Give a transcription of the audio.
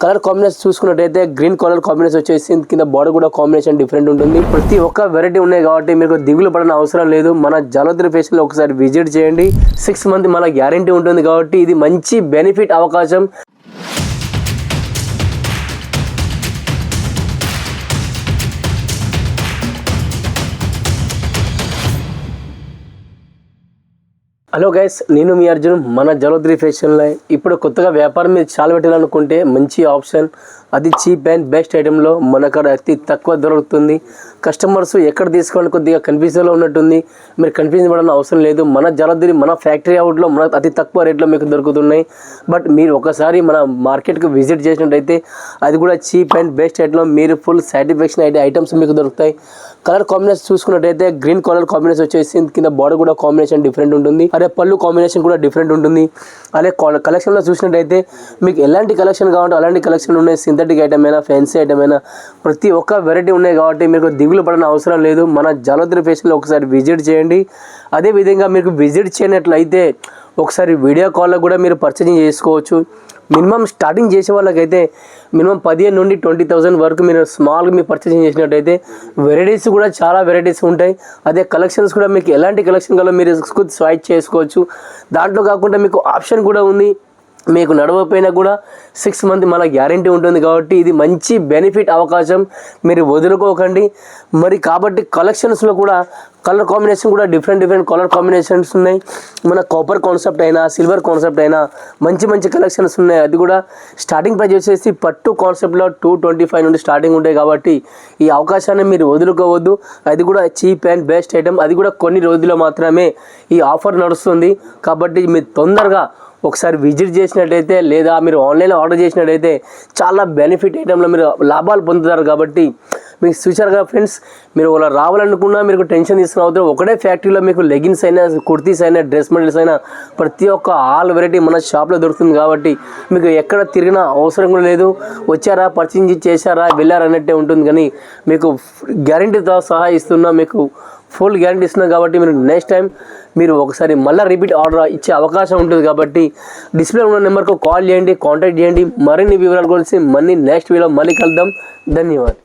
Colour combination చూసుకున్నట్టయితే green colour combination వచ్చేసి కింద బార్డర్ కూడా కాంబినేషన్ డిఫరెంట్ ఉంటుంది. ప్రతి ఒక్క వెరైటీ ఉన్నాయి కాబట్టి మీకు దిగులు పడిన అవసరం లేదు. మన జలోదరి ఫ్యాషన్ లో ఒకసారి విజిట్ చేయండి. 6 మంత్ మన గ్యారంటీ ఉంటుంది కాబట్టి ఇది మంచి బెనిఫిట్ అవకాశం. హలో గైస్, నేను మీ అర్జున్. మన జలోదరి ఫ్యాషన్లో ఇప్పుడు కొత్తగా వ్యాపారం మీద చాలా పెట్టాలనుకుంటే మంచి ఆప్షన్. అది చీప్ అండ్ బెస్ట్ ఐటెంలో మన కాడ అతి తక్కువ దొరుకుతుంది. కస్టమర్స్ ఎక్కడ తీసుకోవాలని కొద్దిగా కన్ఫ్యూజన్లో ఉన్నట్టుంది. మీరు కన్ఫ్యూజన్ పడాల్సిన అవసరం లేదు. మన జలోదరి మన ఫ్యాక్టరీ అవుట్లో మన అతి తక్కువ రేట్లో మీకు దొరుకుతున్నాయి. బట్ మీరు ఒకసారి మన మార్కెట్కి విజిట్ చేసినట్టయితే అది కూడా చీప్ అండ్ బెస్ట్ రేట్లో మీరు ఫుల్ సాటిస్ఫాక్షన్ అయితే ఐటమ్స్ మీకు దొరుకుతాయి. కలర్ కాంబినేషన్ చూసుకున్నట్టయితే గ్రీన్ కలర్ కాంబినేషన్ వచ్చేసి కింద బార్డర్ కూడా కాంబినేషన్ డిఫరెంట్ ఉంటుంది. అదే పళ్ళు కాంబినేషన్ కూడా డిఫరెంట్ ఉంటుంది. అదే కలెక్షన్లో చూసినట్టయితే మీకు ఎలాంటి కలెక్షన్ కావాలంటే అలాంటి కలెక్షన్ ఉన్నాయి. సింథటిక్ ఐటమ్ అయినా ఫ్యాన్సీ ఐటమ్ అయినా ప్రతి ఒక్క వెరైటీ ఉన్నాయి కాబట్టి మీకు దిగులు పడిన అవసరం లేదు. మన జలోదరి ఫ్యాషన్లో ఒకసారి విజిట్ చేయండి. అదేవిధంగా మీకు విజిట్ చేయనట్లయితే ఒకసారి వీడియో కాల్లో కూడా మీరు పర్చేజింగ్ చేసుకోవచ్చు. మినిమం స్టార్టింగ్ చేసే వాళ్ళకైతే మినిమం 15,000 నుండి 20,000 వరకు మీరు స్మాల్గా మీరు పర్చేసింగ్ చేసినట్టయితే వెరైటీస్ కూడా చాలా వెరైటీస్ ఉంటాయి. అదే కలెక్షన్స్ కూడా మీకు ఎలాంటి కలెక్షన్ కావాలో మీరు స్వైప్ చేసుకోవచ్చు. దాంట్లో కాకుండా మీకు ఆప్షన్ కూడా ఉంది. మీకు నడవపోయినా కూడా 6 మంత్ మన గ్యారంటీ ఉంటుంది కాబట్టి ఇది మంచి బెనిఫిట్ అవకాశం. మీరు వదులుకోకండి. మరి కాబట్టి కలెక్షన్స్లో కూడా కలర్ కాంబినేషన్ కూడా డిఫరెంట్ కలర్ కాంబినేషన్స్ ఉన్నాయి. మన కాపర్ కాన్సెప్ట్ అయినా సిల్వర్ కాన్సెప్ట్ అయినా మంచి కలెక్షన్స్ ఉన్నాయి. అది కూడా స్టార్టింగ్ ప్రైస్ వచ్చేసి పట్టు కాన్సెప్ట్లో 225 నుండి స్టార్టింగ్ ఉంటాయి కాబట్టి ఈ అవకాశాన్ని మీరు వదులుకోవద్దు. అది కూడా చీప్ అండ్ బెస్ట్ ఐటమ్. అది కూడా కొన్ని రోజుల్లో మాత్రమే ఈ ఆఫర్ నడుస్తుంది కాబట్టి మీరు తొందరగా ఒకసారి విజిట్ చేసినట్టయితే లేదా మీరు ఆన్లైన్లో ఆర్డర్ చేసినట్టయితే చాలా బెనిఫిట్ ఐటెంలో మీరు లాభాలు పొందుతారు. కాబట్టి మీకు ఫ్యూచర్గా ఫ్రెండ్స్ మీరు అలా రావాలనుకున్నా మీరు టెన్షన్ తీసుకుని అవుతారు. ఒకటే ఫ్యాక్టరీలో మీకు లెగిన్స్ అయినా కుర్తీస్ అయినా డ్రెస్ మెటీరియల్స్ అయినా ప్రతి ఒక్క ఆల్ వెరైటీ మన షాప్లో దొరుకుతుంది కాబట్టి మీకు ఎక్కడ తిరిగిన అవసరం కూడా లేదు. వచ్చారా పర్చేజ్ చేశారా వెళ్ళారా అన్నట్టే ఉంటుంది. కానీ మీకు గ్యారంటీతో సహా ఇస్తున్నా, మీకు ఫుల్ గ్యారంటీ ఇస్తున్నాం కాబట్టి మీరు నెక్స్ట్ టైం మీరు ఒకసారి మళ్ళీ రిపీట్ ఆర్డర్ ఇచ్చే అవకాశం ఉంటుంది. కాబట్టి డిస్ప్లే ఉన్న నెంబర్కు కాల్ చేయండి, కాంటాక్ట్ చేయండి. మరిన్ని వివరాల గురించి నెక్స్ట్ వీడియో మళ్ళీ కలుద్దాం. ధన్యవాదాలు.